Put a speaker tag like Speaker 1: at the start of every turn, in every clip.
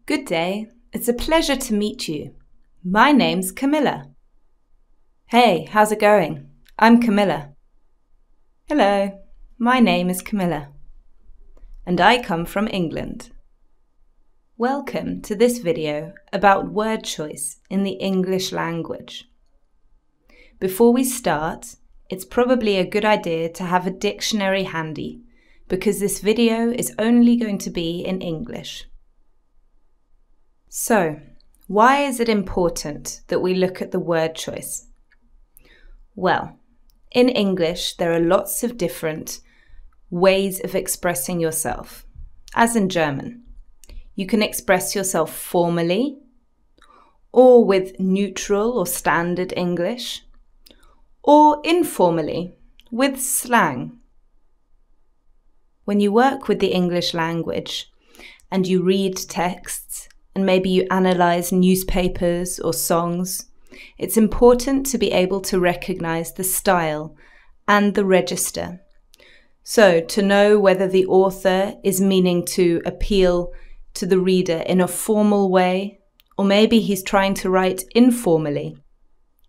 Speaker 1: Good day. It's a pleasure to meet you. My name's Camilla. Hey, how's it going? I'm Camilla. Hello, my name is Camilla. And I come from England. Welcome to this video about word choice in the English language. Before we start, it's probably a good idea to have a dictionary handy because this video is only going to be in English. So, why is it important that we look at the word choice? Well, in English there are lots of different ways of expressing yourself, as in German. You can express yourself formally, or with neutral or standard English, or informally, with slang. When you work with the English language and you read texts, and maybe you analyze newspapers or songs, it's important to be able to recognize the style and the register. So, to know whether the author is meaning to appeal to the reader in a formal way, or maybe he's trying to write informally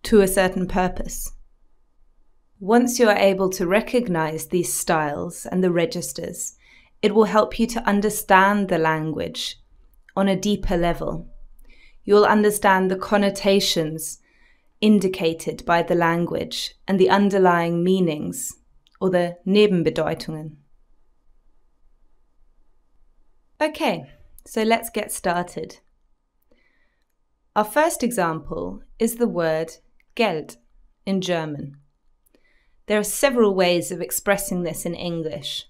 Speaker 1: to a certain purpose. Once you are able to recognize these styles and the registers, it will help you to understand the language on a deeper level. You'll understand the connotations indicated by the language and the underlying meanings, or the Nebenbedeutungen. Okay, so let's get started. Our first example is the word Geld in German. There are several ways of expressing this in English.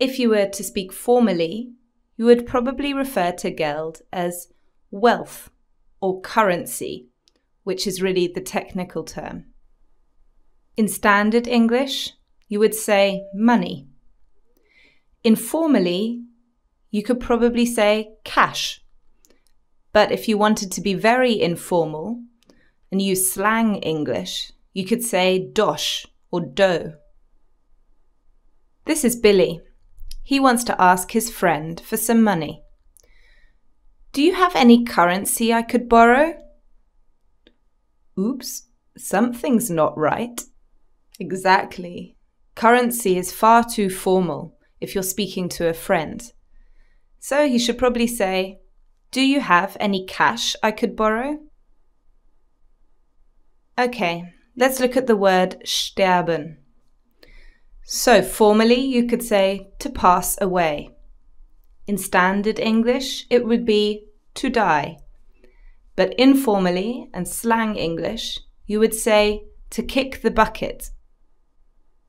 Speaker 1: If you were to speak formally, you would probably refer to Geld as wealth or currency, which is really the technical term. In standard English, you would say money. Informally, you could probably say cash. But if you wanted to be very informal and use slang English, you could say dosh or dough. This is Billy. He wants to ask his friend for some money. Do you have any currency I could borrow? Oops, something's not right. Exactly. Currency is far too formal if you're speaking to a friend. So he should probably say, do you have any cash I could borrow? Okay, let's look at the word sterben. So formally you could say to pass away. In standard English it would be to die. But informally and slang English you would say to kick the bucket.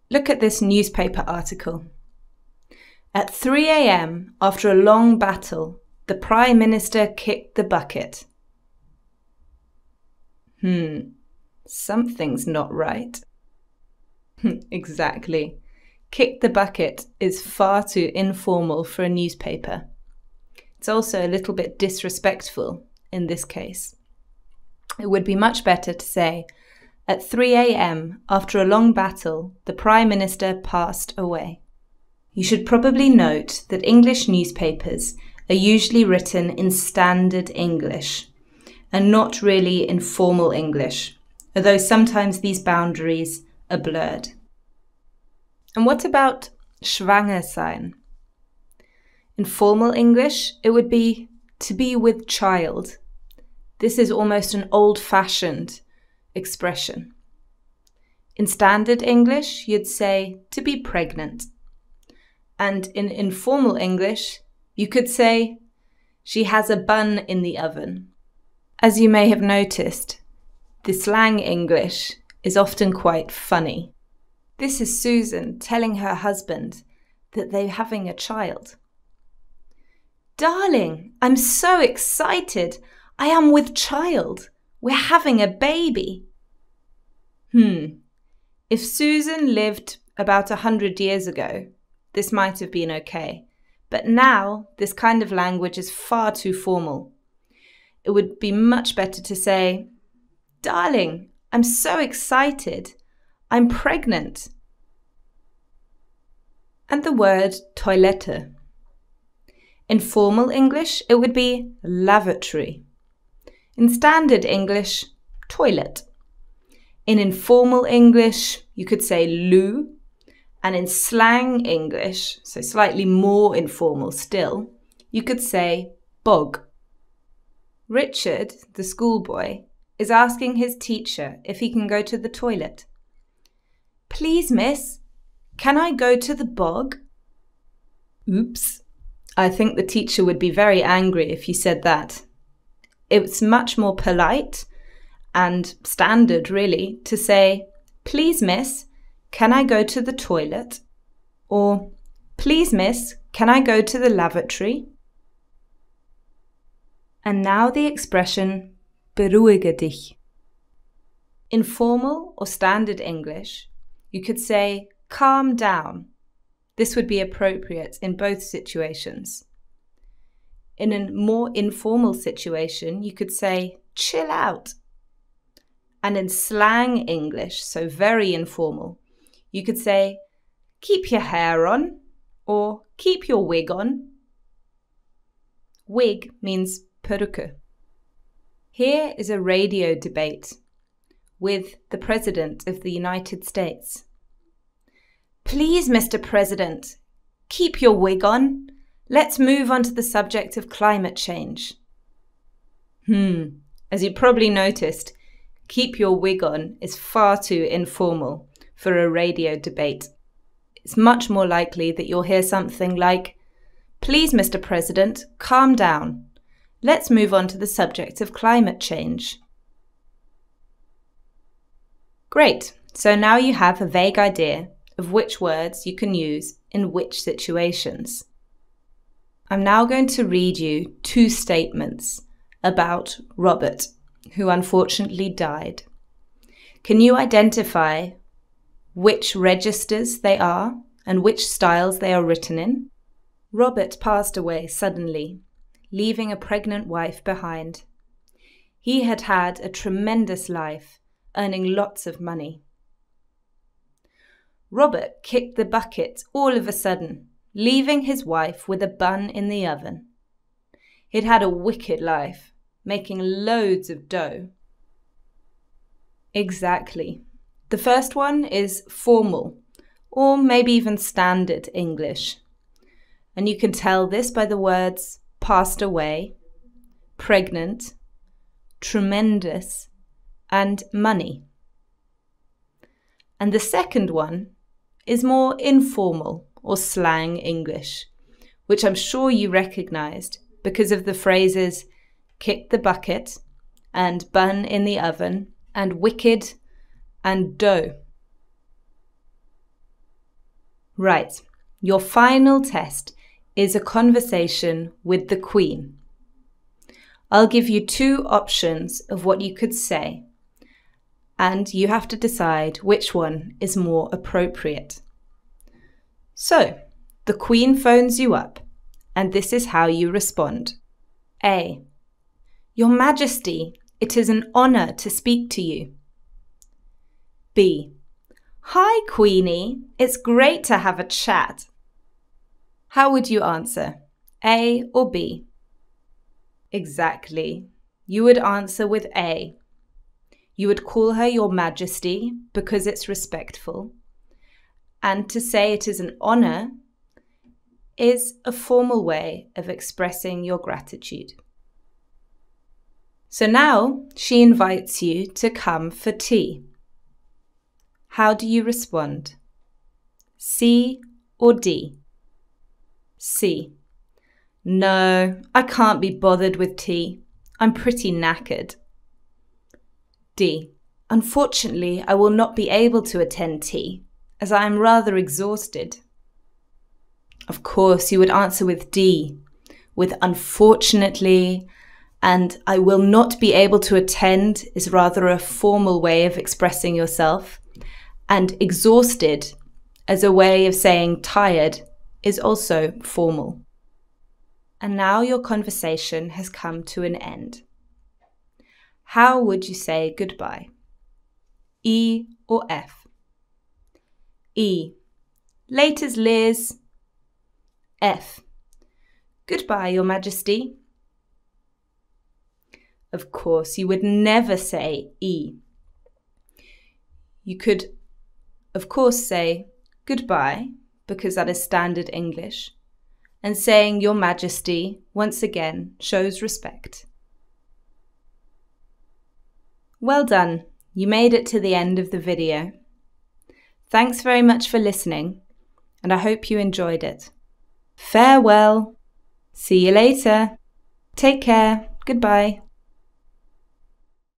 Speaker 1: Look at this newspaper article. At 3 a.m. after a long battle, the Prime Minister kicked the bucket. Something's not right. Exactly. Kick the bucket is far too informal for a newspaper. It's also a little bit disrespectful in this case. It would be much better to say, at 3 a.m. after a long battle, the Prime Minister passed away. You should probably note that English newspapers are usually written in standard English and not really in formal English, although sometimes these boundaries are blurred. And what about schwanger sein? In formal English, it would be to be with child. This is almost an old-fashioned expression. In standard English, you'd say to be pregnant. And in informal English, you could say she has a bun in the oven. As you may have noticed, the slang English is often quite funny. This is Susan telling her husband that they're having a child. Darling, I'm so excited. I am with child. We're having a baby. If Susan lived about 100 years ago, this might have been okay. But now, this kind of language is far too formal. It would be much better to say, Darling, I'm so excited. I'm pregnant. And the word Toilette. In formal English, it would be lavatory. In standard English, toilet. In informal English, you could say loo. And in slang English, so slightly more informal still, you could say bog. Richard, the schoolboy, is asking his teacher if he can go to the toilet. Please, miss, can I go to the bog? Oops. I think the teacher would be very angry if you said that. It's much more polite and standard, really, to say, please, miss, can I go to the toilet? Or, please, miss, can I go to the lavatory? And now the expression, beruhige dich. In formal or standard English, you could say, calm down. This would be appropriate in both situations. In a more informal situation, you could say, chill out. And in slang English, so very informal, you could say, keep your hair on, or keep your wig on. Wig means perücke. Here is a radio debate with the President of the United States. Please, Mr. President, keep your wig on. Let's move on to the subject of climate change. As you probably noticed, keep your wig on is far too informal for a radio debate. It's much more likely that you'll hear something like, please, Mr. President, calm down. Let's move on to the subject of climate change. Great, so now you have a vague idea of which words you can use in which situations. I'm now going to read you 2 statements about Robert, who unfortunately died. Can you identify which registers they are and which styles they are written in? Robert passed away suddenly, leaving a pregnant wife behind. He had had a tremendous life, earning lots of money. Robert kicked the bucket all of a sudden, leaving his wife with a bun in the oven. He'd had a wicked life, making loads of dough. Exactly. The first one is formal, or maybe even standard English. And you can tell this by the words passed away, pregnant, tremendous, and money. And the second one is more informal or slang English, which I'm sure you recognized because of the phrases kick the bucket and bun in the oven and wicked and dough. Right, your final test is a conversation with the Queen. I'll give you 2 options of what you could say, and you have to decide which one is more appropriate. So, the Queen phones you up, and this is how you respond. A. Your Majesty, it is an honour to speak to you. B. Hi, Queenie, it's great to have a chat. How would you answer? A or B? Exactly. You would answer with A. You would call her Your Majesty because it's respectful. And to say it is an honour is a formal way of expressing your gratitude. So now she invites you to come for tea. How do you respond? C or D? C. No, I can't be bothered with tea. I'm pretty knackered. D. Unfortunately, I will not be able to attend tea, as I am rather exhausted. Of course, you would answer with D, with unfortunately, and I will not be able to attend is rather a formal way of expressing yourself, and exhausted as a way of saying tired is also formal. And now your conversation has come to an end. How would you say goodbye? E or F? E. Laters, Liz. F. Goodbye, Your Majesty. Of course, you would never say E. You could, of course, say goodbye, because that is standard English, and saying Your Majesty once again shows respect. Well done, you made it to the end of the video. Thanks very much for listening, and I hope you enjoyed it. Farewell. See you later. Take care. Goodbye.